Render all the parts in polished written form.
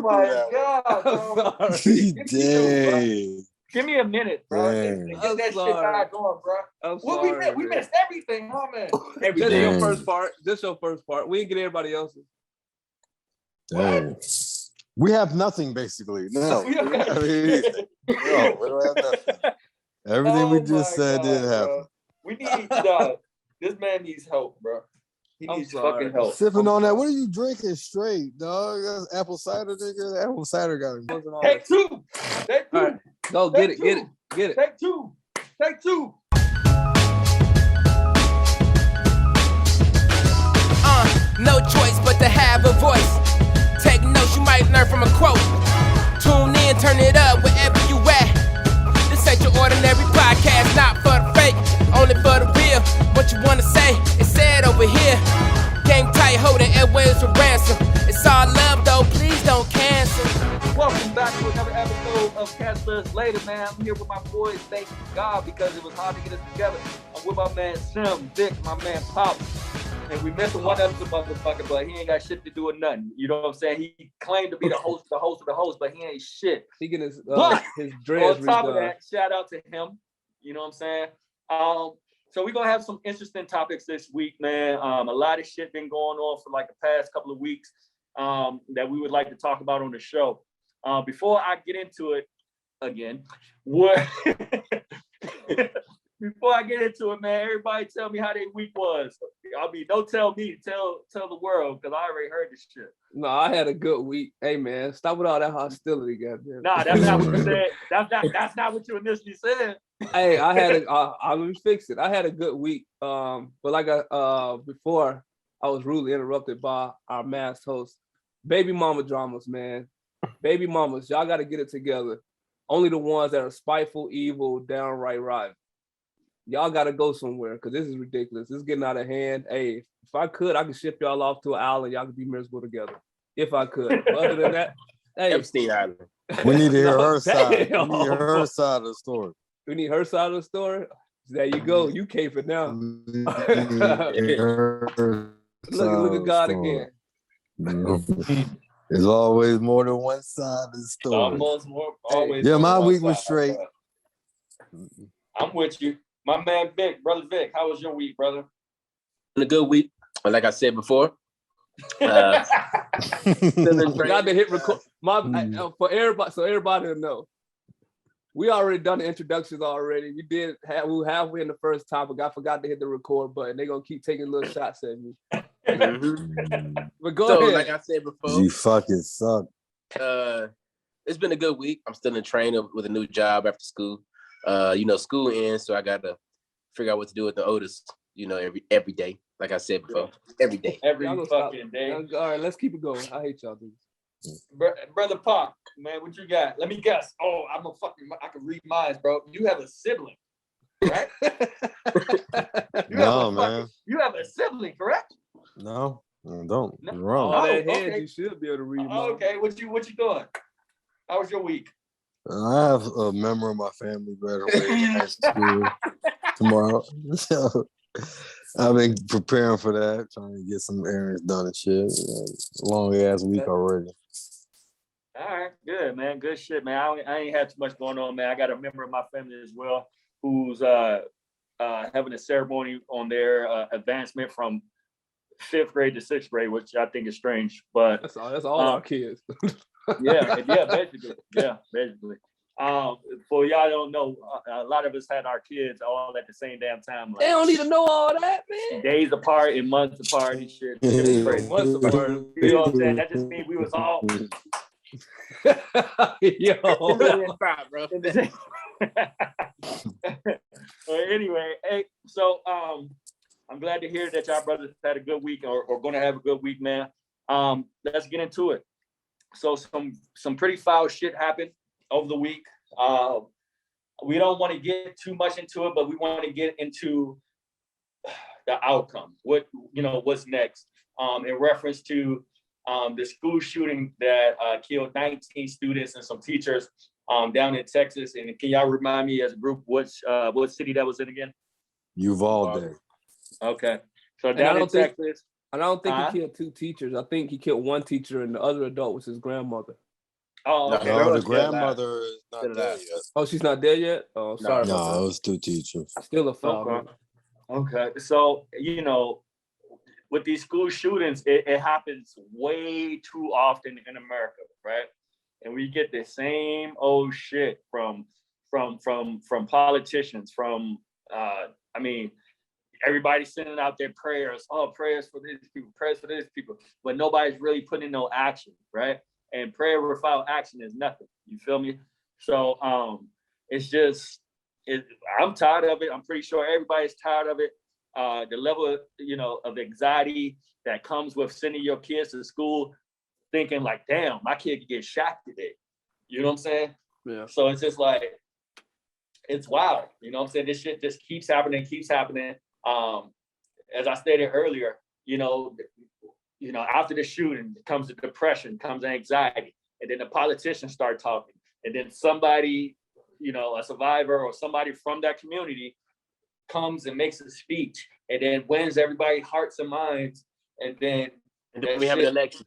my God, bro. Give me a minute, bro. Get that shit back going, bro. We missed everything, huh, man? Just your first part. Just your first part. We didn't get everybody else's. Dang. We have nothing, basically. No. We don't have nothing. Everything we just said did happen. Bro. We need, this man needs help, bro. He needs fucking help. Sipping on that. What are you drinking straight, dog? That's apple cider, nigga. The apple cider got me. Take two. All right. Go get it. Take two. No choice but to have a voice. Take notes, you might learn from a quote. Tune in, turn it up wherever you at. This ain't your ordinary podcast, not for the fake, only for the real. What you wanna say, it's said over here. Game tight, holding airwaves for ransom. It's all love though, please don't cancel. Welcome back to another episode of Catch Us Later, man. I'm here with my boys, thank God, because it was hard to get us together. I'm with my man Sim, Vic, my man Pop. And we missed one episode, motherfucker, but he ain't got shit to do with nothing. You know what I'm saying? He claimed to be the host, but he ain't shit. He getting his dreads on top of that, shout out to him. You know what I'm saying? So we're gonna have some interesting topics this week, man. A lot of shit been going on for like the past couple of weeks that we would like to talk about on the show. Before I get into it again, before I get into it, man, everybody tell me how their week was. I mean, don't tell me, tell the world, because I already heard this shit. No, I had a good week. Hey, man, stop with all that hostility, goddamn. Nah, that's not what you said. That's not what you initially said. Hey, let me fix it. I had a good week. But like before, I was rudely interrupted by our masked host. Baby mama dramas, man. Baby mamas, y'all got to get it together. Only the ones that are spiteful, evil, downright rotten. Y'all got to go somewhere because this is ridiculous. This is getting out of hand. Hey, if I could ship y'all off to an island. Y'all could be miserable together. If I could. But other than that, hey. Epstein Island. We need to hear her side. We need her side of the story. We need her side of the story? There you go. You came for now. Look at God again. There's always more than one side of the story. Always. Yeah, my week was straight. I'm with you. My man Vic, brother Vic, how was your week, brother? A good week. Like I said before. Got to hit record. For everybody, so everybody to know. We already done the introductions already. We were halfway in the first topic. I forgot to hit the record button. They're gonna keep taking little shots at me. But go ahead. Like I said before, you fucking suck. It's been a good week. I'm still in training with a new job after school. School ends, so I gotta figure out what to do with the oldest, every day. Like I said before, every day. Every fucking day. All right, let's keep it going. I hate y'all dudes. Brother Pop, man, what you got? Let me guess. Oh, I can read minds, bro. You have a sibling, right? Man. You have a sibling, correct? No, I don't. No. You're wrong. All that head, you should be able to read minds. Okay, what you doing? How was your week? I have a member of my family graduating high school tomorrow. So I've been preparing for that, trying to get some errands done and shit. Long ass week already. All right, good, man. Good shit, man. I ain't had too much going on, man. I got a member of my family as well who's having a ceremony on their advancement from 5th grade to 6th grade, which I think is strange. But that's all our kids. yeah, basically. For y'all don't know, a lot of us had our kids all at the same damn time. Like, they don't need to know all that, man. Days apart and months apart and shit. It was crazy. Months apart. You know what I'm saying? That just means we was all. Anyway, hey, so I'm glad to hear that y'all brothers had a good week or going to have a good week, man. Let's get into it. So some pretty foul shit happened over the week. We don't want to get too much into it, but we want to get into the outcome. What's next? In reference to the school shooting that killed 19 students and some teachers down in Texas. And can y'all remind me as a group what city that was in again? Uvalde. Okay. So down in Texas. And I don't think he killed 2 teachers. I think he killed 1 teacher and the other adult was his grandmother. Oh, No, okay. No, the Girls, yeah, grandmother is not Still there alive. yet. Oh, she's not there yet? Oh, sorry about No, that. it was two teachers. Still a foul. Okay. man. Okay. So, with these school shootings, it happens way too often in America, right? And we get the same old shit from politicians, everybody's sending out their prayers. Oh, prayers for these people, prayers for these people, but nobody's really putting in no action, right? And prayer without action is nothing. You feel me? So I'm tired of it. I'm pretty sure everybody's tired of it. The level of anxiety that comes with sending your kids to school, thinking like, damn, my kid could get shot today. You know what I'm saying? Yeah. So it's just like, it's wild. You know what I'm saying? This shit just keeps happening. As I stated earlier, after the shooting comes the depression, comes anxiety, and then the politicians start talking, and then somebody, a survivor or somebody from that community comes and makes a speech, and then wins everybody's hearts and minds, and then we have an election.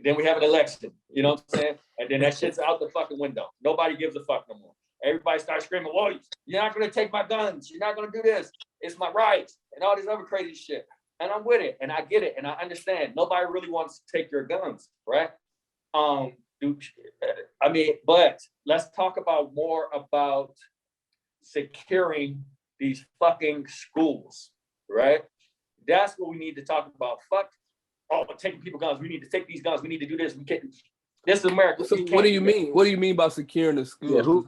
Then we have an election, you know what I'm saying? And then that shit's out the fucking window. Nobody gives a fuck no more. Everybody starts screaming, well, you're not going to take my guns. You're not going to do this. It's my rights and all this other crazy shit. And I'm with it. And I get it. And I understand. Nobody really wants to take your guns, right? But let's talk more about securing these fucking schools, right? That's what we need to talk about. Fuck, taking people guns. We need to take these guns. We need to do this. We can't. This is America. So what do you mean? What do you mean by securing the school? Yeah, who's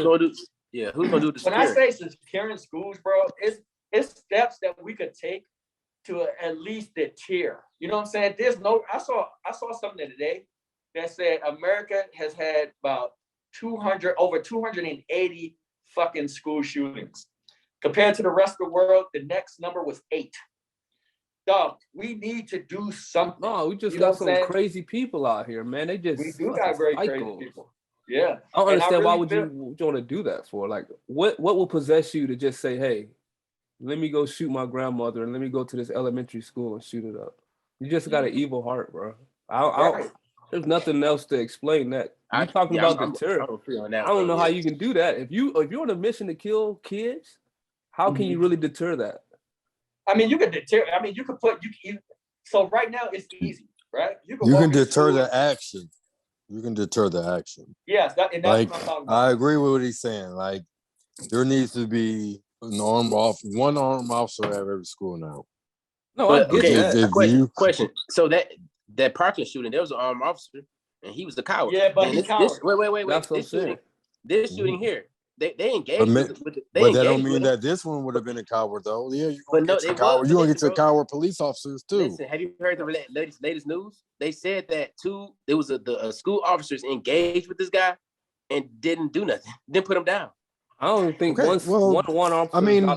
gonna do? Yeah, who's gonna do the? When I say securing schools, bro, it's steps that we could take to at least deter. You know what I'm saying? I saw something today that said America has had about over 280 fucking school shootings. Compared to the rest of the world, the next number was 8. Dog, we need to do something. No, we just got some crazy people out here, man. They just we do got very crazy people. Yeah. I don't understand why would you want to do that for? Like, what will possess you to just say, hey, let me go shoot my grandmother and let me go to this elementary school and shoot it up? You just got an evil heart, bro. There's nothing else to explain that. You talking about deter? I don't know how you can do that. If you're on a mission to kill kids, how can you really deter that? I mean, you can deter. I mean, so right now it's easy, right? You can deter the action. You can deter the action. Yes, that's what I'm talking about. I agree with what he's saying. Like, there needs to be one armed officer at every school now. No, I get that. Question. So that parking shooting, there was an armed officer, and he was a coward. Yeah, but he's coward. Wait. This shooting here. They engaged. But that don't mean that this one would have been a coward, though. Yeah, you're gonna get to coward police officers too. Listen, have you heard the latest news? They said that there was the school officers engaged with this guy and didn't do nothing. Didn't put him down. I don't think one officer. I mean,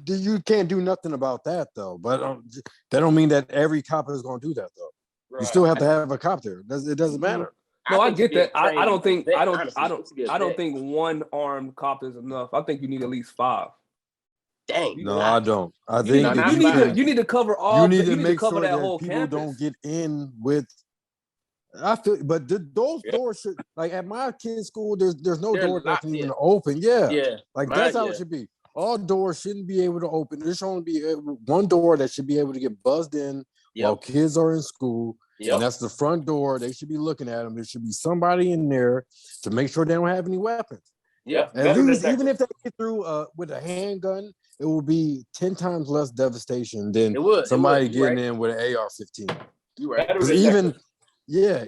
you can't do nothing about that though. But that don't mean that every cop is gonna do that though. Right. You still have to have a cop there. It doesn't matter. No, I get that. I don't think one armed cop is enough. I think you need at least 5. Dang. No, I don't. I think you need to cover all. You need to make sure that whole people campus. Don't get in with. But those doors should, like at my kid's school, there's no door that can even open. Yeah. Like that's how it should be. All doors shouldn't be able to open. There should only be one door that should be able to get buzzed in while kids are in school. Yep. And that's the front door. They should be looking at them. There should be somebody in there to make sure they don't have any weapons. Yeah. At least, even if they get through with a handgun, it will be 10 times less devastation than somebody getting in with an AR-15. You're right.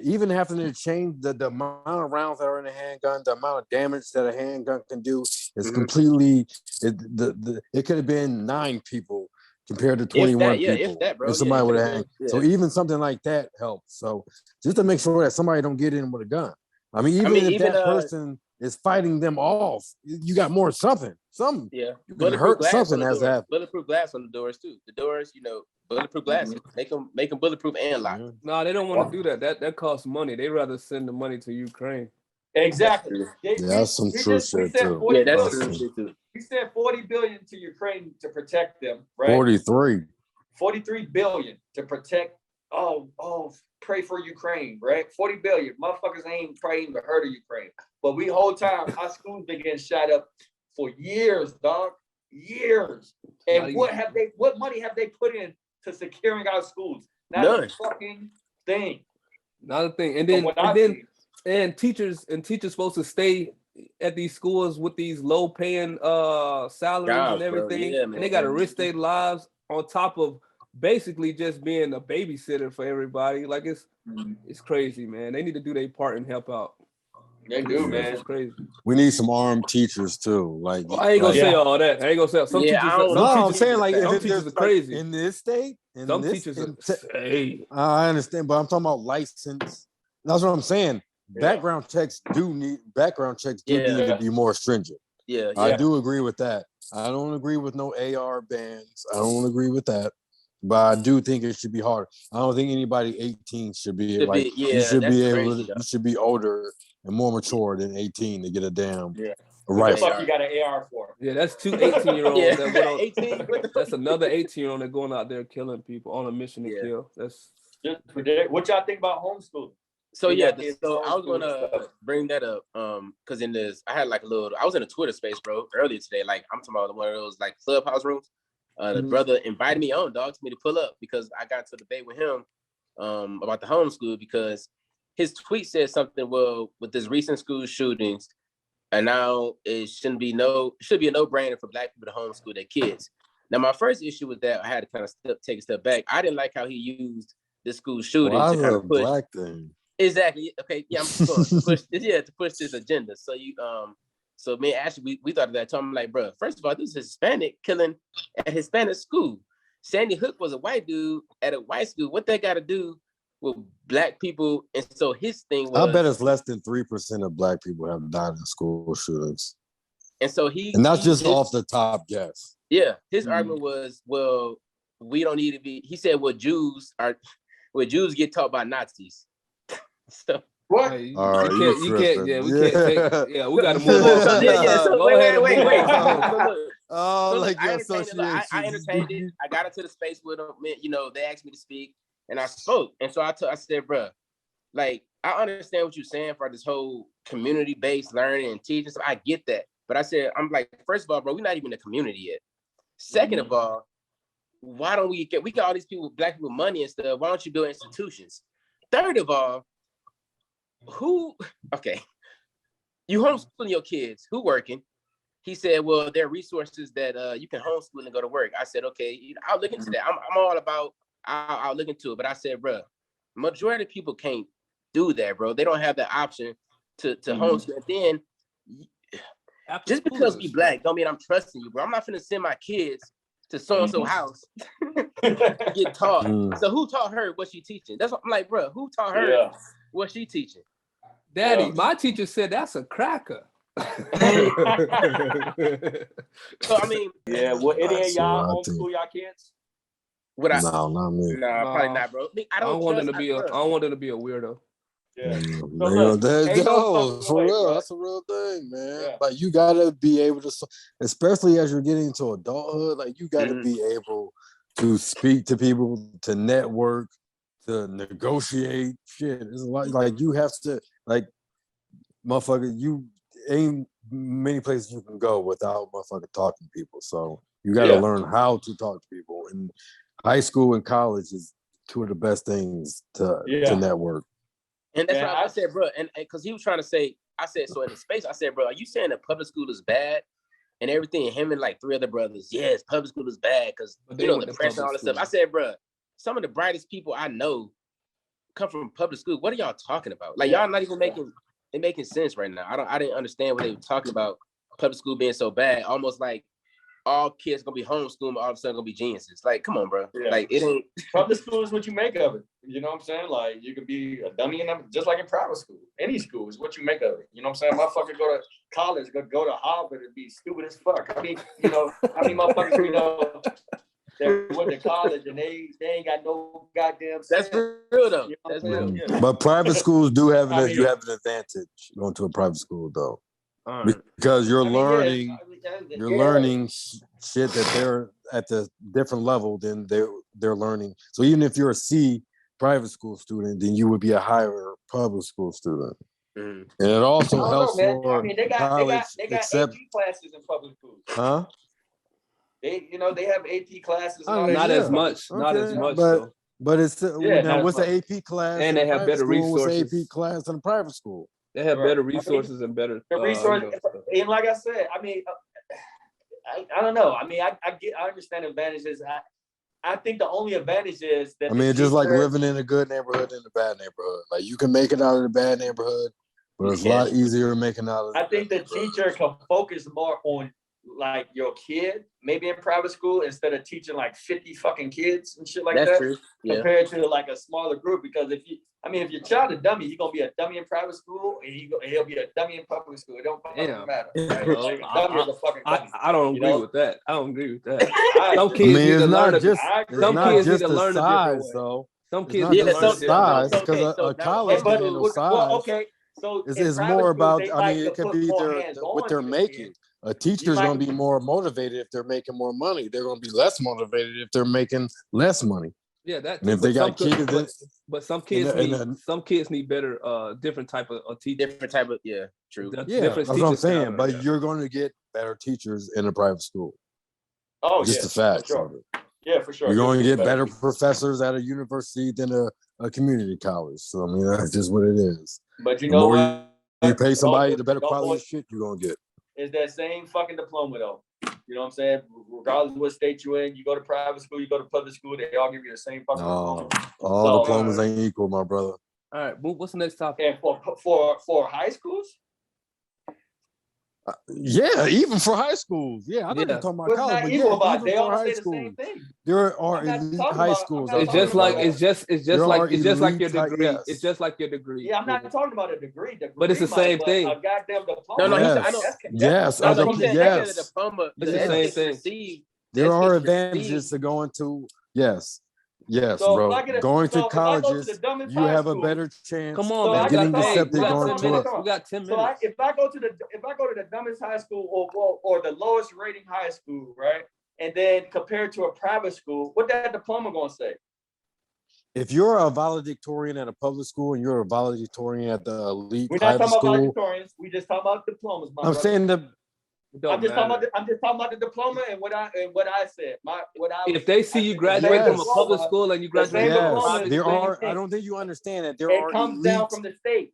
Even having to change the amount of rounds that are in a handgun, the amount of damage that a handgun can do is completely. It could have been 9 people compared to 21 people. If somebody would have. So even something like that helps. So just to make sure that somebody don't get in with a gun. I mean, if that person is fighting them off, you got more something. You can hurt something as that. Bulletproof glass on the doors too. The doors, bulletproof glass. Make them bulletproof and locked. No, they don't want to do that. That costs money. They rather send the money to Ukraine. Exactly. That's some true shit too. Yeah, that's true shit too. We sent $40 billion to Ukraine to protect them, right? 43 billion to protect. Oh, pray for Ukraine, right? 40 billion. Motherfuckers ain't probably even heard of Ukraine. But we whole time, our schools been getting shot up for years, dog. Years. And what money have they put in to securing our schools? Not None. a fucking thing. Not a thing. And teachers supposed to stay at these schools with these low paying salaries and everything. Yeah, and they gotta risk their lives on top of basically just being a babysitter for everybody. Like it's crazy, man. They need to do their part and help out. They do, man. It's crazy. We need some armed teachers too. Like I ain't gonna say all that. I ain't gonna say some teachers. I'm saying like some teachers are crazy in this state. Some teachers are. I understand, but I'm talking about license. That's what I'm saying. Background checks do need to be more stringent. Yeah, I do agree with that. I don't agree with no AR bans. I don't agree with that. But I do think it should be hard. I don't think anybody 18 should be you should be able to, you should be older and more mature than 18 to get a damn right. What the fuck you got an AR for? Yeah, that's two 18-year-olds that went on. 18. That's another 18-year-old that going out there killing people on a mission to kill. That's just ridiculous. What y'all think about homeschooling? So so I was gonna bring that up, because in this I had like I was in a Twitter space, bro, earlier today. Like I'm talking about one of those like clubhouse rooms. The brother invited me on, dog, to me to pull up because I got to debate with him about the homeschool, because his tweet said something, well, with this recent school shootings, and now it should be a no-brainer for Black people to homeschool their kids. Now, my first issue with that, I had to kind of take a step back. I didn't like how he used the school shooting to kind of push. Black thing. Exactly. Okay. Yeah, I'm just going to push this agenda. So so me and Ashley, we thought of that. So I'm like, bro, first of all, this is Hispanic killing at Hispanic school. Sandy Hook was a white dude at a white school. What that got to do with Black people? And so his thing was, I bet it's less than 3% of Black people have died in school shootings. And so and that's just off the top guess. Yeah, his argument was, well, we don't need to be. He said, well, Jews get taught by Nazis. So what? You can't. Yeah, we can't take. Yeah, we got to move on. So wait. I entertained it. I got into the space with them. You know, they asked me to speak, and I spoke. And so I said, bro, like, I understand what you're saying for this whole community-based learning and teaching. So I get that. But I said, I'm like, first of all, bro, we're not even a community yet. Second of all, why don't we got all these people, Black people, money and stuff. Why don't you build institutions? Third of all, you homeschooling your kids, who working? He said, well, there are resources that you can homeschool and go to work. I said, okay, I'll look into that. I'm all about, I'll look into it. But I said, bro, majority of people can't do that, bro. They don't have the option to homeschool. And then just because we Black don't mean I'm trusting you, bro. I'm not finna send my kids to so-and-so house to get taught. So who taught her what she teaching? That's what I'm like, bro, who taught her what she teaching? Daddy, my teacher said that's a cracker. So I mean, well, any of y'all homeschool y'all kids? No, not me. No, probably not, bro. I don't want them to be a weirdo. Yeah. For real, that's a real thing, man. Yeah. Like you gotta be able to, especially as you're getting into adulthood, like you gotta be able to speak to people, to network, to negotiate. Shit, it's a lot. Like you have to, like, motherfucker, you ain't many places you can go without motherfucker talking to people. So you gotta learn how to talk to people. And high school and college is two of the best things to network. And that's what I said, bro. And because he was trying to say, I said, so in the space, I said, bro, are you saying that public school is bad and everything? And him and like 3 other brothers, yes, public school is bad because, you know, the pressure and all that stuff. I said, bro, some of the brightest people I know come from public school. What are y'all talking about? Like, y'all not even making sense right now. I didn't understand what they were talking about, public school being so bad. Almost like all kids gonna be homeschooled, all of a sudden gonna be geniuses. Like, come on, bro. Yeah. Like, it ain't. Public school is what you make of it. You know what I'm saying? Like, you could be a dummy just like in private school. Any school is what you make of it. You know what I'm saying? Motherfucker go to college, go to Harvard and be stupid as fuck. I mean, you know, how many motherfuckers we know that went to college and they ain't got no goddamn sense. That's real though. You know that's real. Yeah. But private schools do have you have an advantage going to a private school though. Because you're learning shit that they're at the different level than they're learning. So even if you're a C private school student, then you would be a higher public school student. Mhm. And it also I don't helps know, man. for I mean, they got college, AP classes in public schools. huh? They have AP classes. And all that Not shit. as much. Not as much but though. but it's Yeah, now not what's as the AP class? And in they have private better school? What's the resources. AP class in a private school? They have Right. better resources and better The resource, and like I said, I mean, I don't know. I mean, I understand the advantages. I think the only advantage is that I mean, it's just like living in a good neighborhood and a bad neighborhood. Like you can make it out of the bad neighborhood, but it's a lot easier making out of. I think the teacher can focus more on like your kid, maybe in private school, instead of teaching like 50 fucking kids and shit like That's that. true. Yeah. Compared to like a smaller group, because if your child a dummy, he's gonna be a dummy in private school, and he'll be a dummy in public school. It don't fucking matter. Right? Bro, Like, a dummy is a fucking dummy. I don't You agree know? with that. I don't agree with that. I Some agree. kids I mean, need it's to learn. not just I agree. it's Some not kids just need to the learn a different size, way. though. Some It's kids not need to just learn the a different way. size, because a college But, ain't no well, size. okay. So It's in private more schools, about. they I like mean, to it could put be more their hands what on they're you. making. A teacher's might- gonna be more motivated if they're making more money. They're gonna be less motivated if they're making less money. Yeah, that. And if they got kids, but some kids and need then- some kids need better different type of teaching. Different type of true. yeah, Different that's what I'm teaching saying. style, But yeah. you're going to get better teachers in a private school. Oh, Just yeah, the facts for sure. of it. Yeah, for sure. You're going to get better professors at a university than a community college. So I mean, that's just what it is. But you The know more what? you pay somebody, the better Don't quality always- shit you're gonna get. Is that same fucking diploma though. You know what I'm saying? Regardless of what state you're in, you go to private school, you go to public school, they all give you the same fucking No, diploma. all So, diplomas ain't equal, my brother. All right, what's the next topic? And for high schools, Yeah, even for high schools. Yeah, I know Yeah. you're talking about what's college, not but evil yeah, about it? even They for all high say the schools, same thing. there are I'm not elite talking high about- schools. I'm not It's out just there, like bro. it's just There are like your elite high- degree. yes. It's just like your degree. Yeah, I'm not talking about a degree. But it's the Degree same might, thing. but a goddamn diploma. No, Yes. I know. Yes, No, as a- he said yes. the diploma. It's the that same gets thing. received- There that are gets advantages received. to going to yes, So bro. if I get a- Going so to if I go to colleges, the dumbest you high have a school- better chance Come So on, of man. I getting got- accepted we got going 10 to minutes. a We got 10 So minutes. if I go to the dumbest high school or the lowest rating high school, right, and then compared to a private school, what that diploma gonna say? If you're a valedictorian at a public school and you're a valedictorian at the elite We're not private talking about school, valedictorians. We just talking about diplomas. My I'm brother. saying It don't I'm just matter. talking about the diploma and what I said. If they see you graduate from a Yes. public school and you The same graduate from a diploma yes, private is there the same are. thing. I don't think you understand that there It are comes down elite from the state.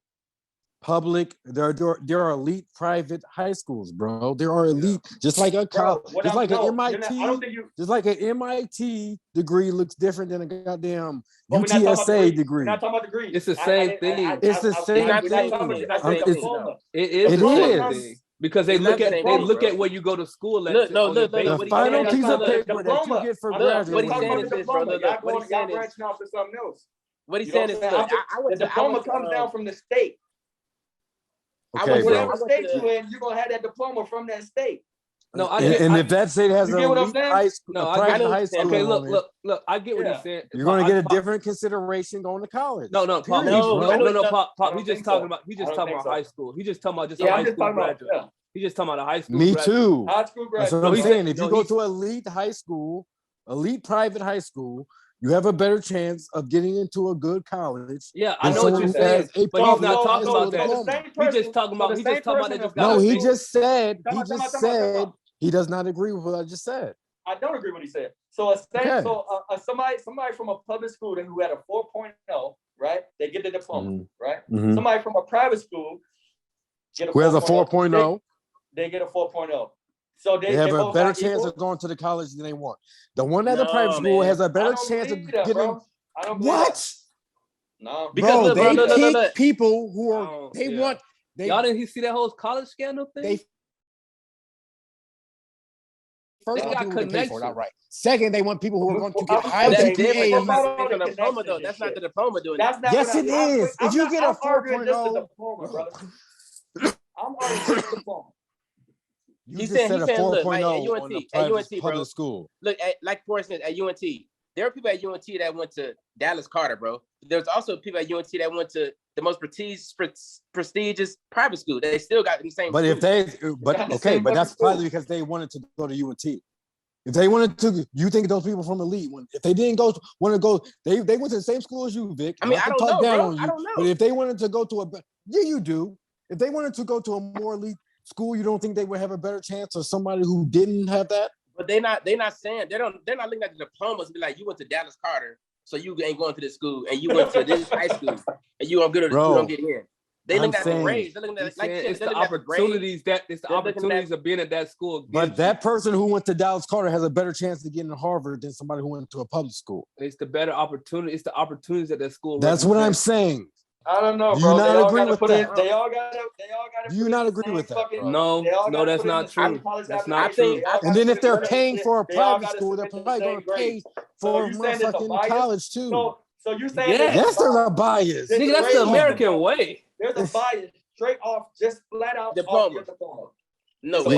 public. There are elite private high schools, bro. There are elite, just like a Bro, college, just like an I MIT. don't think you. Just like an MIT degree looks different than a goddamn But we're not talking about UTSA degrees. degree. We're not talking about degrees. It's the same thing. It's the same we're not talking thing. about degrees. I I'm- said it's- diploma. It is It the same is. thing. Because they It's look not at the same they thing, look bro. at where you go to school. At Look, no, on your look, base. The what he final said, piece of look, paper that you get for Look, graduating. what he's Talking saying about is the this, bro. diploma. Look, Y'all what going he's saying y'all is, branching out for something else. what he's You know saying is, what I'm look, saying? I went The to, I diploma went to, comes down from the state. Okay, went to- bro. Whatever I went state to- you in, you're gonna have that diploma from that state. No, And if that state has You a get what I'm elite saying? high school, No, a I private get- high okay, school, Okay, on it, look. I get what Yeah. he's saying. you're going to get a Pop- different consideration going to college. No, Pop. Period, No, bro. Pop. I don't He just think talking so. about. He I just don't talking think about so. high school. He just talking about just Yeah, a I'm high just school talking about graduate. He just talking about a high school. Me graduate. too. high school That's graduate. what I'm he saying. said- If you no, go he's- to elite high school, elite private high school, you have a better chance of getting into a good college. Yeah, I than know what someone you're who saying, has a but he's public not high talking school about that. diploma. He just talking about. He just talking about. They just got No, a he base- just said. Time He out, time just out, time out, time said out. he does not agree with what I just said. I don't agree with what he said. So somebody from a public school who had a 4.0, right? They get the diploma, right? Mhm. Somebody from a private school get a Who has a 4.0. 4.0? They get a 4.0. So They have a both better got chance equal? of going to the college than they want. The one at the No, private school man. has a I better don't chance of believe that, getting. bro. I don't believe What? that. No. Because Bro, look, they bro, look, pick people who are. Oh, They yeah. want. They Y'all didn't see that whole college scandal thing? They first They want got people who can pay for it connections. outright. Second, they want people who are going to get I'm high That's saying- different. GPAs. That's not Hold on, the diploma, though. connections That's and not the shit. diploma doing That's it. not Yes, what it I'm- is. I'm If you not- get a I'm arguing just the 4.0, diploma, brother. I'm arguing just the diploma. You He's just saying- said he's a saying, look, 4.0 like, at on UNT, a private bro. public school. Look, like for instance, at UNT, there are people at UNT that went to Dallas Carter, bro. There's also people at UNT that went to the most prestigious private school. They still got the same. But if schools. they, but got the okay, same but that's fucking probably because they wanted to go to UNT. If they wanted to, you think those people from elite, if they didn't want to go, they went to the same school as you, Vic. I mean, I don't know, bro. I don't know. But if they wanted to go to you do. If they wanted to go to a more elite school, you don't think they would have a better chance of somebody who didn't have that? But they're not saying they're not looking at the diplomas and be like, you went to Dallas Carter, so you ain't going to this school, and you went to this high school, and you don't get in. They look at the grades. They're looking at it's the opportunities of being at that school. But that person who went to Dallas Carter has a better chance to get into Harvard than somebody who went to a public school. It's the better opportunity. It's the opportunities at that school. That's what I'm saying. I don't know, bro. Do you not agree with that? They all got to. Do you not agree with that? No, that's not true. That's not true. And then if they're paying for a private school, they're probably going to pay for motherfucking college too. So you saying yes, there's a bias. Nigga, that's the American way. There's a bias straight off, just flat out diploma. No,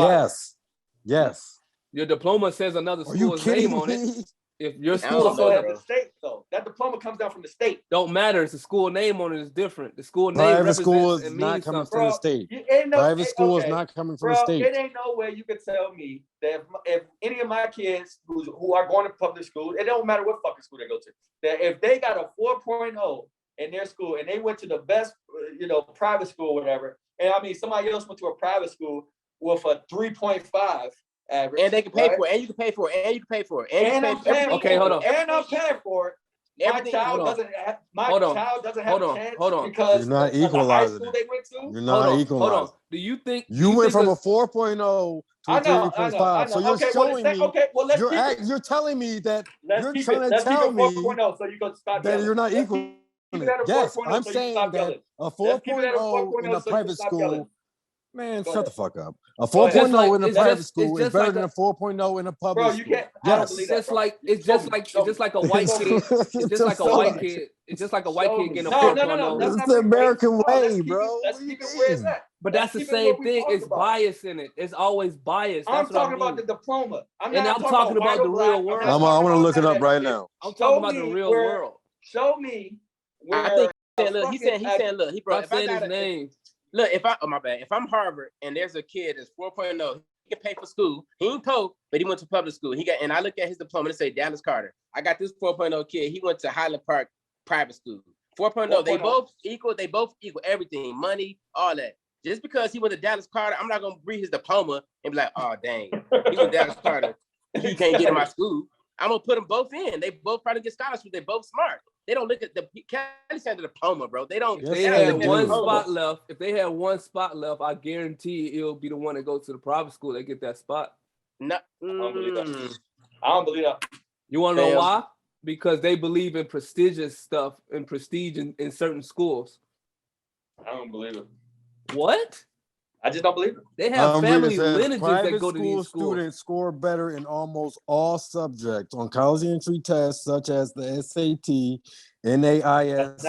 yes. Your diploma says another school's name on it. If your school says the state, though, that diploma comes down from the state. Don't matter. It's the school name on it is different. The school name private school is not coming from the state. Private school is not coming from the state. It ain't no way you could tell me that if any of my kids who are going to public school, it don't matter what fucking school they go to, that if they got a 4.0 in their school and they went to the best, private school, whatever, and I mean somebody else went to a private school with a 3.5. Average, and they can pay for it, and you can pay for it, and you can pay for it, and you can pay for it. Okay, hold on. And I'm paying for it. My child doesn't have a chance because you're not equalizing the high school they went to. You're not equalizing. Hold on. Do you think you went from a 4.0 to a 3.5? So you're showing me. You're telling me that you're trying to tell me that you're not equal. Yes, I'm saying that a 4.0 in a private school. Man, shut the fuck up. A 4.0 in a private school is better than a 4.0 in a public school. Yes, it's just like a white kid. It's just like a white kid. It's just like a white kid getting a 4.0. This is the American way, bro. But that's the same thing. It's bias in it. It's always bias. I'm talking about the diploma. I'm talking about the real world. I want to look it up right now. I'm talking about the real world. Show me. I think he's saying, look, he brought his name. Look, if I'm Harvard and there's a kid that's 4.0, he can pay for school. He ain't poor, but he went to public school. And I look at his diploma and say Dallas Carter. I got this 4.0 kid. He went to Highland Park private school. 4.0. They both equal everything, money, all that. Just because he went to Dallas Carter, I'm not gonna read his diploma and be like, oh dang, he was Dallas Carter. He can't get in my school. I'm gonna put them both in. They both probably get scholarships. They're both smart. They don't look at the Kelly Sanders diploma, bro. They don't. If they had one spot left, I guarantee it'll be the one that goes to the private school. They get that spot. No, I don't believe that. I don't believe that. You want to know why? Because they believe in prestigious stuff and prestige in certain schools. I don't believe it. What? I just don't believe it. They have family lineages that go to these schools. Students score better in almost all subjects on college entry tests, such as the SAT. NAIS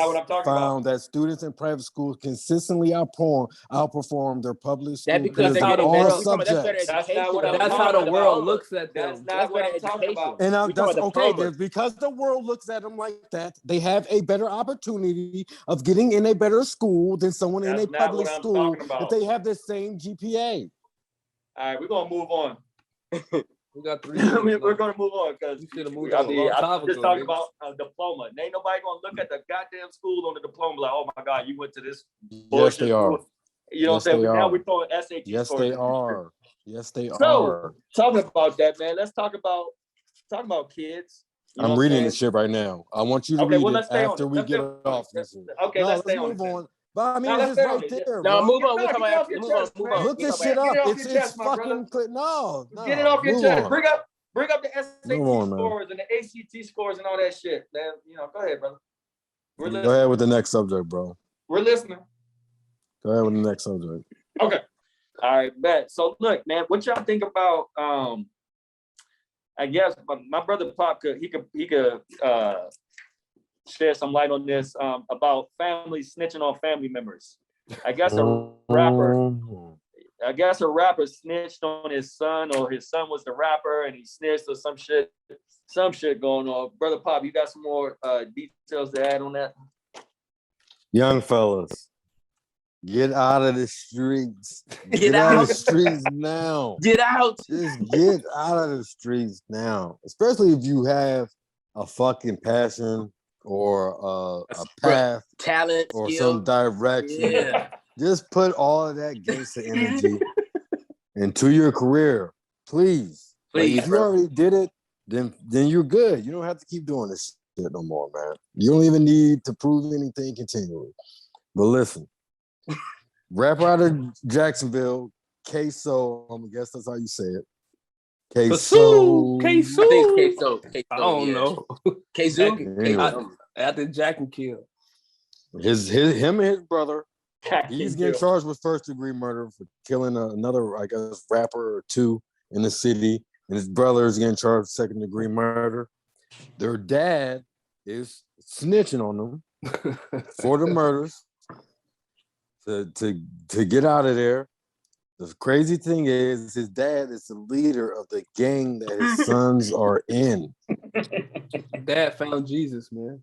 found that students in private schools consistently outperform their public school. That's how the world. That's how the world looks at them. That's what I'm talking about. And that's okay. Because the world looks at them like that, they have a better opportunity of getting in a better school than someone in a public school if they have the same GPA. All right, we're gonna move on. We got 3 we're going to move on because you should have moved on a long time ago. Just talking about a diploma. And ain't nobody going to look at the goddamn school on the diploma like, oh my God, you went to this bullshit. Yes, they are. You know what I'm saying? Now we're throwing SAT Yes, scores. they are. Yes, they so, are. Talking about that, man, let's talk about kids. I'm reading this shit right now. I want you to read it after we get off this. Okay, let's stay on it. But I mean, it's just right there. No, move on. Move on. Look this shit up. It's fucking no. Get it off your chest. Bring up the SAT scores and the ACT scores and all that shit. Man, go ahead, brother. Go ahead with the next subject, bro. We're listening. Go ahead with the next subject. Okay. All right, bet. So look, man, what y'all think about? I guess my brother Pop could shed some light on this about families snitching on family members. I guess a rapper snitched on his son, or his son was the rapper and he snitched, or some shit going on. Brother Pop, you got some more details to add on that? Young fellas, Get out of the streets. Get out of out. the streets now. Get out. Just get out of the streets now. Especially if you have a fucking passion or a path talent, or skill. some direction. Yeah. Just put all of that gangster energy into your career, please. Please, if you already did it, then you're good. You don't have to keep doing this shit no more, man. You don't even need to prove anything continually. But listen, rapper out of Jacksonville, Ksoo. I guess that's how you say it. Ksoo. Ksoo. I think it's Ksoo. I don't know. Ksoo. Anyway. After Jack and Kill. Him and his brother. He's getting charged with first-degree murder for killing another, I guess, rapper or two in the city, and his brother is getting charged with second-degree murder. Their dad is snitching on them for the murders to get out of there. The crazy thing is, his dad is the leader of the gang that his sons are in. Dad found Jesus, man.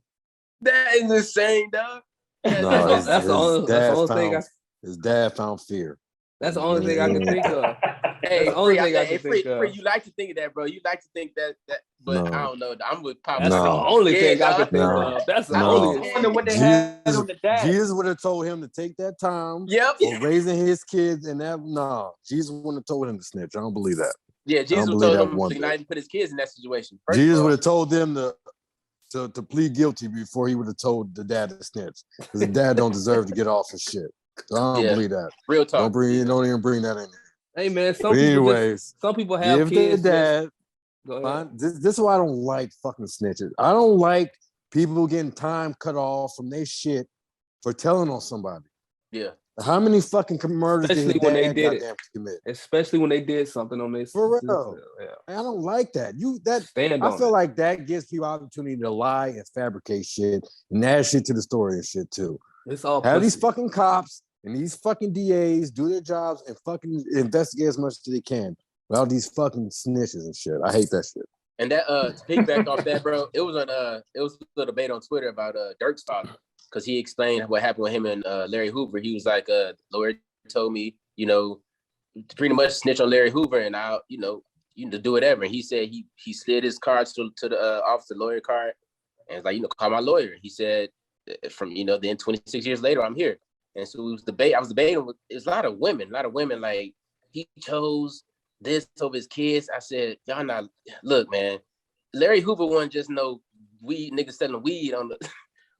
That is insane, dog. No, that's the only thing. His dad found fear. That's the only thing I can think of. Hey, the only thing I can Free, think of. Free, you like to think of that, bro. You like to think that, but No. I don't know. I'm with Pop. That's the only thing I can think No. of. That's the No. only. I wonder what they had on the dad. Jesus would have told him to take that time Yep. for raising his kids, and that Jesus wouldn't have told him to snitch. I don't believe that. Yeah, Jesus believe told that him one to bit. not even put his kids in that situation. First Jesus of all, would have told them to plead guilty before he would have told the dad to snitch. Because the dad don't deserve to get off his shit. So I don't believe that. real talk. Don't even bring that in there. Hey man, But anyways, some people have give kids. their dad. Go ahead. Fine. This is why I don't like fucking snitches. I don't like people getting time cut off from their shit for telling on somebody. Yeah. How many fucking murders did his Especially when they dad did it. goddamn commit? Especially when they did something on this. For real. Yeah. I don't like that. Stand I on feel it. like that gives people opportunity to lie and fabricate shit and add shit to the story and shit too. It's all Have these pussy. fucking cops and these fucking DAs do their jobs and fucking investigate as much as they can without these fucking snitches and shit. I hate that shit. And that to piggyback off that, bro, it was a debate on Twitter about Dirk's father, because he explained what happened with him and Larry Hoover. He was like, lawyer told me, to pretty much snitch on Larry Hoover, and I'll, to do whatever. And he said he slid his cards to the officer lawyer card, and it's like, call my lawyer. He said, from then 26 years later, I'm here. And so I was debating with, it's a lot of women, like, he chose this over his kids. I said, y'all not, look, man, Larry Hoover wasn't just no weed niggas selling weed on the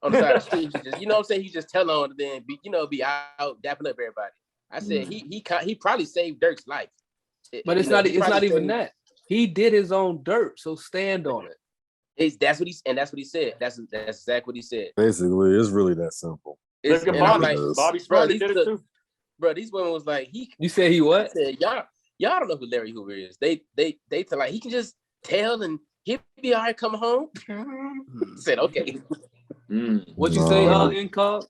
side of the street. He just, what I'm saying? He just tell on and then be out dapping up everybody. I said he probably saved Dirk's life. But it's not even that. He did his own dirt, so stand on it. That's what he said. That's exactly what he said. Basically, it's really that simple. Look at Bobby Smurley did it too. Bro, these women was like, You said he what? I said, y'all don't know who Larry Hoover is. They tell like he can just tell and he'll be all right coming home. I said, okay. What you say, Incog?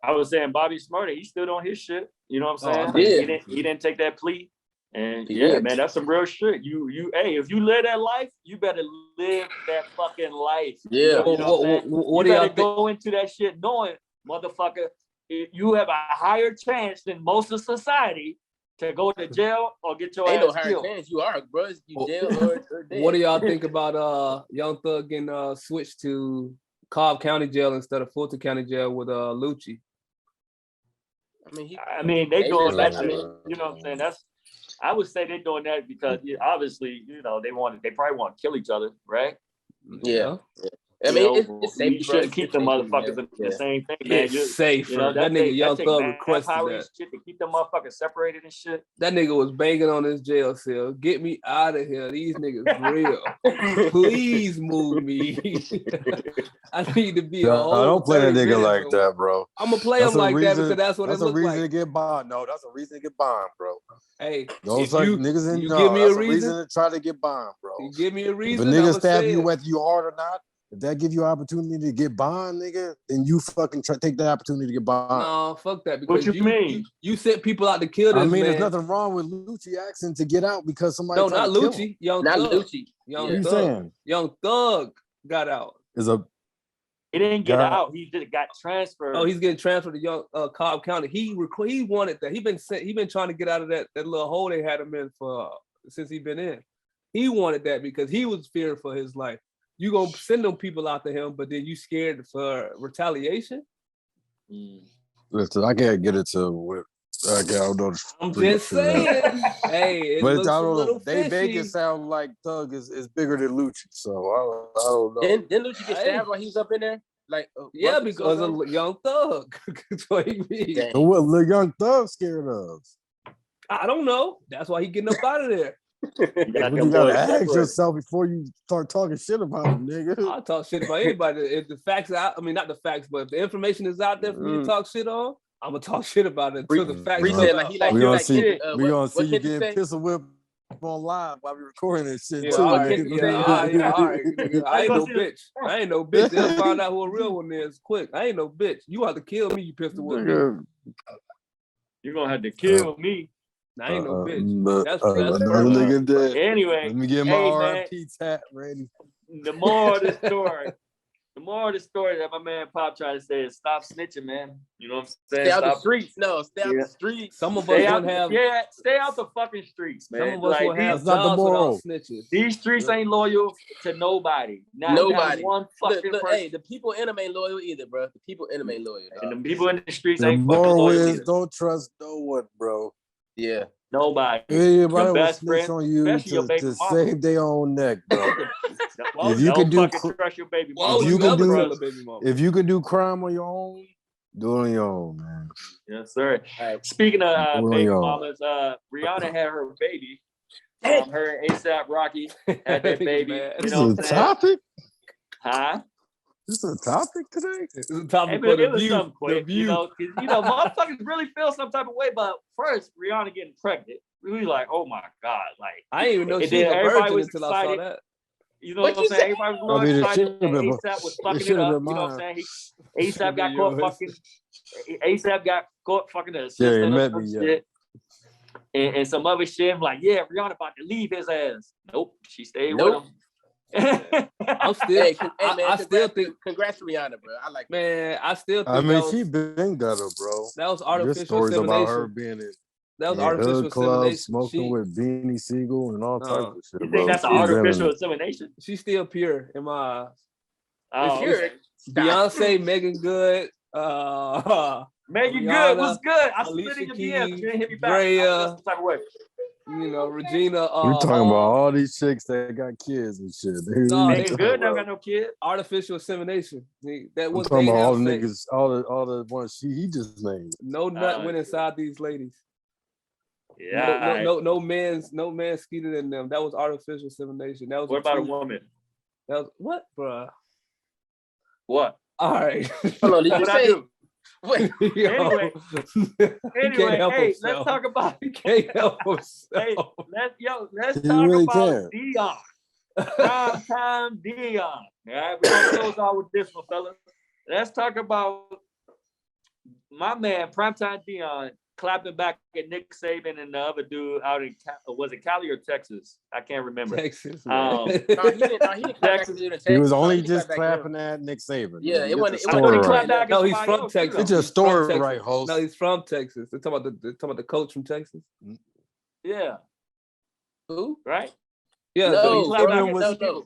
I was saying Bobby Smurley, he stood on his shit. You know what I'm saying? Yeah. He didn't take that plea. And man, that's some real shit. Hey, if you live that life, you better live that fucking life. Yeah. What do you y'all better go into that shit knowing, motherfucker, you have a higher chance than most of society to go to jail or get your Ain't ass no higher killed. chance. You are, bro. You jail or dead. What do y'all think about Young Thug getting switched to Cobb County Jail instead of Fulton County Jail with Lucci? I mean, they doing that. I mean, you know what I'm saying? I would say they're doing that because obviously, they probably want to kill each other, right? Yeah. I mean, it's safe. You shouldn't keep them motherfuckers in the same thing, man. It's safer. That nigga Young Thug requested requested that. shit to keep them motherfuckers separated and shit. That nigga was banging on his jail cell. Get me out of here. These niggas real. Please move me. I need to be I don't play that nigga like that, bro. I'm gonna play him like that because that's what it looks like. That's a reason to get bond. No, that's a reason to get bond, bro. Hey, those like niggas in give me a reason to try to get bond, bro. You give me a reason. If a nigga stab you whether you hard or not, if that give you opportunity to get bond, nigga, then you fucking take the opportunity to get bond. No, fuck that. Because what you mean? You sent people out to kill this man. There's nothing wrong with Lucci asking to get out because somebody. No, not Lucci. Young Not Thug. Lucci. Young Thug. Young Thug got out. Is a He didn't get God. out. He just got transferred. Oh, he's getting transferred to Cobb County. He wanted that. He been trying to get out of that little hole they had him in for since he been in. He wanted that because he was fearing for his life. You gonna send them people out to him, but then you scared for retaliation? Listen, I can't get into what. I don't know. I'm just saying. Hey, it but looks I a don't little know. They make fishy. it sound like Thug is bigger than Lucci, so I don't know. Didn't Lucci get stabbed while he was up in there? Like, yeah, because of Young Thug. That's what he means. So what the Young Thug scared of? I don't know. That's why he getting up out of there. You gotta ask yourself before you start talking shit about him, nigga. I'll talk shit about anybody. If the facts out, I mean not the facts, but if the information is out there for me to talk shit on, I'm gonna talk shit about it until the facts. We gonna see you getting pistol whipped on live while we recording this shit too. All right. I ain't no bitch. I ain't no bitch. They'll find out who a real one is quick. I ain't no bitch. You have to kill me, you pistol whip me. You're gonna have to kill me. I ain't no bitch. That's nigga dead. Anyway, let me get my RIP tat ready. The moral of the story that my man Pop tried to say is stop snitching, man. You know what I'm saying? Stay out the streets. No, stay out the streets. Some of us don't have. Yeah, stay out the fucking streets, man. Some of us will have jobs without snitches. These streets ain't loyal to nobody. Nobody. One fucking person. Hey, the people in them ain't loyal either, bro. The people in them ain't loyal. And the people in the streets the ain't fucking loyal either. Don't trust no one, bro. Yeah. Nobody. Everybody your best will snitch friend, on you to save their own neck, bro. If you can do trust your baby mama. If you can do crime on your own, do it on your own, man. Yes, sir. Right. Speaking of baby mamas, Rihanna had her baby. Her and ASAP Rocky had their baby. This is a topic? Huh? This is a topic today? It's a topic for the view. Quick, you know, motherfuckers really feel some type of way. But first, Rihanna getting pregnant, we were like, oh my god, like I didn't even know she was a virgin until I saw that. You know what I'm saying? Everybody was excited. ASAP was fucking it up. You know what I'm saying? ASAP got caught fucking. ASAP got caught fucking the assistant or some shit. And some other shit. I'm like, yeah, Rihanna about to leave his ass. Nope, she stayed with him. I'm still. I still think. Congrats to Rihanna, bro. I like. Man, I still think. I mean, she been gutter, bro. That was artificial stories insemination. About her being in. That was artificial insemination. Smoking with Beanie Siegel and all types of shit. You think that's artificial insemination? She's still pure in my eyes. Oh, pure. Beyonce, Megan Good, Megan Good was good. I slid in your DMs. You didn't hit me back. Drea, type of way. You know, Regina. You're talking about all these chicks that got kids and shit. Megan Good never got no kid. Artificial insemination. That was talking about all the niggas, all the ones he just named. No nut went inside these ladies. Yeah. No man skeeted in them. That was artificial insemination. That was. What about a woman? That was what, bro? What? All right. Hold on, did you say? Wait. Anyway, hey, let's talk about. He can't help himself. Hey, let's talk about Deion. Prime time Deion. All right, we're gonna close out with this one, fellas. Let's talk about my man, primetime Deion, clapping back at Nick Saban and the other dude out in was it Cali or Texas? I can't remember. Texas. He didn't Texas. He was only just clapping at Nick Saban. Yeah, it wasn't. No, he's from Texas. It's a story, right, host? No, he's from Texas. They're talking about the coach from Texas. Yeah. Who? Right? Yeah. No.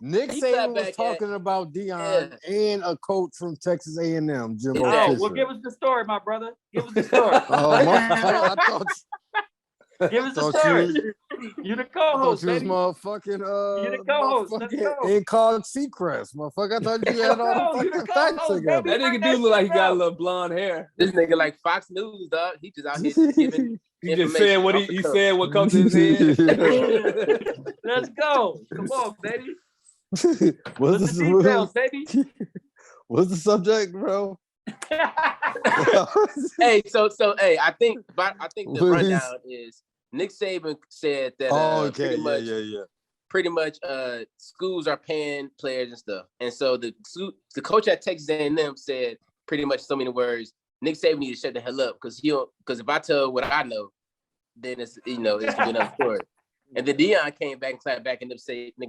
Nick Saban was talking about Deion and a coach from Texas A&M, Jimbo. Well, give us the story, my brother. Give us the story. I thought. Give us the story. You the co-host, baby. Motherfucking you the co-host. Let's go. Ain't called Seacrest, motherfucker. I thought you had all the fucking facts together. That nigga do look like he got a little blonde hair. This nigga like Fox News, dog. He just out here giving. He just saying what he said. What comes to his head. Let's go. Come on, baby. What's the details, baby? What's the subject, bro? Hey, I think the rundown is Nick Saban said that pretty much schools are paying players and stuff, and so the coach at Texas A&M said pretty much so many words. Nick Saban need to shut the hell up because if I tell what I know, then it's gonna be another story. And then Deion came back and clapped back and Nick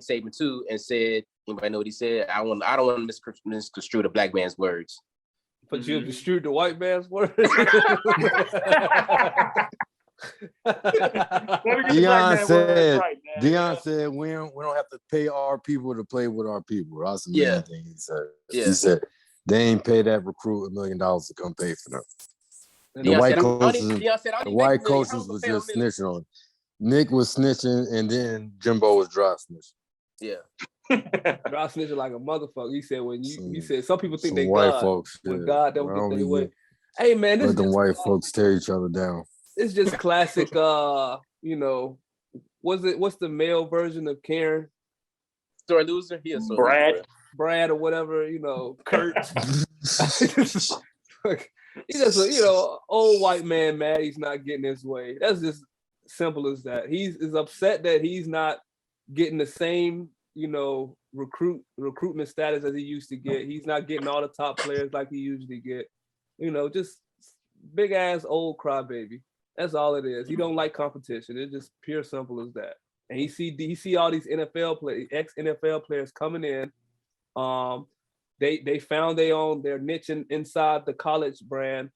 Saban too and said Anybody know what he said? I don't want to misconstrue the black man's words. But you misconstrued the white man's words. Deion said we don't have to pay our people to play with our people. That's the main thing he said. Yeah. He said they ain't pay that recruit $1 million to come pay for them. The white coaches was just snitching on. Nick was snitching, and then Jimbo was dry snitching. Yeah. Dry snitching like a motherfucker. He said he said some people think they white God, folks, but God don't get their way. Hey man, this let them white folks tear each other down. It's just classic. What's the male version of Karen? Sore loser. He is Brad or whatever. Kurt. He's just a old white man mad he's not getting his way. That's just simple as that. He's upset that he's not getting the same recruitment status as he used to get. He's not getting all the top players like he usually get. Just big ass old crybaby. That's all it is. He don't like competition. It's just pure simple as that. And he see all these NFL players, ex-NFL players coming in. They found their niche inside the college brand,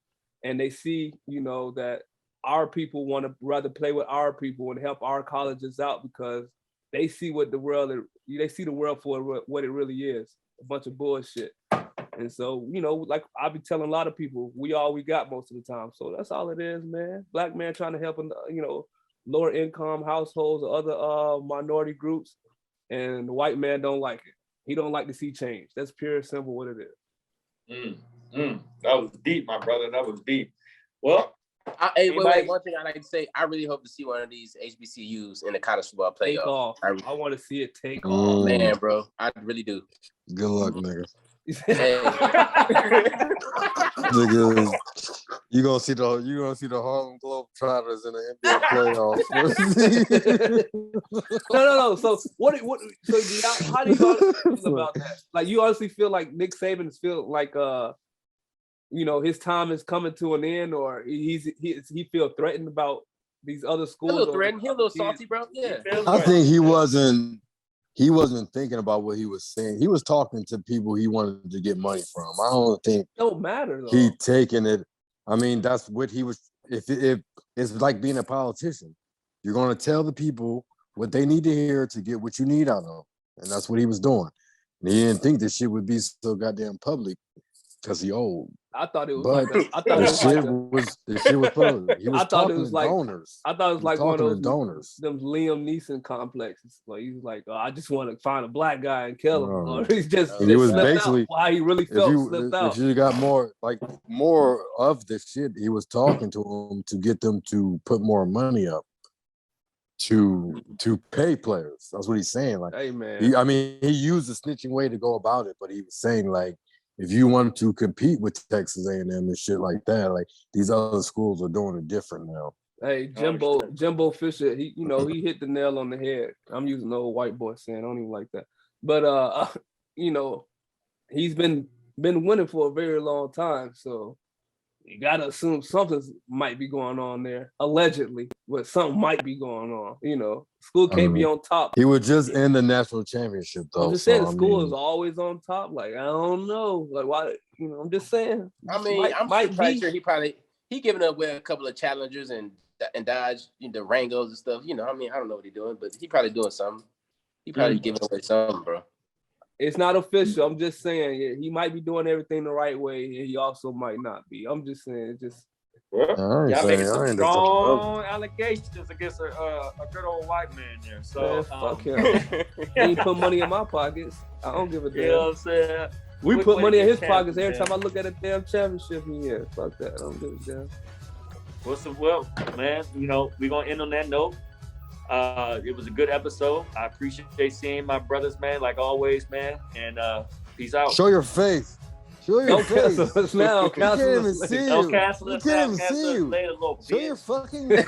and they see, that our people want to rather play with our people and help our colleges out because they see the world for what it really is, a bunch of bullshit. And so, like I be telling a lot of people, we all we got most of the time. So that's all it is, man. Black man trying to help, lower income households or other minority groups, and the white man don't like it. He don't like to see change. That's pure simple what it is. That was deep, my brother. That was deep. Well, one thing I like to say, I really hope to see one of these HBCUs in the college football playoff. Take off. I want to see it take off. Man, bro. I really do. Good luck, nigga. Hey. Nigga, you gonna see the Harlem Globetrotters in the NBA playoffs. No. So how do you feel about that? Like, you honestly feel like Nick Saban feel like his time is coming to an end, or he feel threatened about these other schools? A little threatened. He's a little salty, bro. Yeah. I think he wasn't thinking about what he was saying. He was talking to people he wanted to get money from. I don't think it don't matter though. He taking it. I mean, that's what he was. If it's like being a politician, you're gonna tell the people what they need to hear to get what you need out of them, and that's what he was doing. And he didn't think this shit would be so goddamn public because he old. I thought it was but like I thought the shit was public. He was talking to donors. I thought it was like one of those donors. Them Liam Neeson complexes. Like he was like, I just want to find a black guy and kill him. Or he's just he was basically why he really felt slipped out. If you got more of this shit, he was talking to them to get them to put more money up to pay players. That's what he's saying. Like, hey man, he used a snitching way to go about it, but he was saying like, if you want to compete with Texas A&M and shit like that, like these other schools are doing it different now. Hey, Jimbo Fisher, he hit the nail on the head. I'm using the old white boy saying, I don't even like that. But he's been winning for a very long time, so you gotta assume something might be going on there, allegedly, but something might be going on. School can't be on top. He was just in the national championship, though. I'm just saying, the school is always on top. Like, I don't know, like why? I'm just saying. I'm pretty sure he giving up with a couple of challengers and dodge the Rangos and stuff. I don't know what he's doing, but he probably doing something. He probably giving away something, bro. It's not official. I'm just saying he might be doing everything the right way, and he also might not be. I'm just saying, y'all making some strong allegations against a good old white man there. So fuck him. He ain't put money in my pockets. I don't give a damn. You know what I'm saying? We put money in his pockets every time I look at a damn championship in here. Fuck that. I don't give a damn. Well, man, we're gonna end on that note. It was a good episode. I appreciate seeing my brothers, man, like always, man. And peace out. Show your face. Show your face. Cancel us now. We can't even see you. Don't cancel us. We can't even see you. Later, Show your fucking face.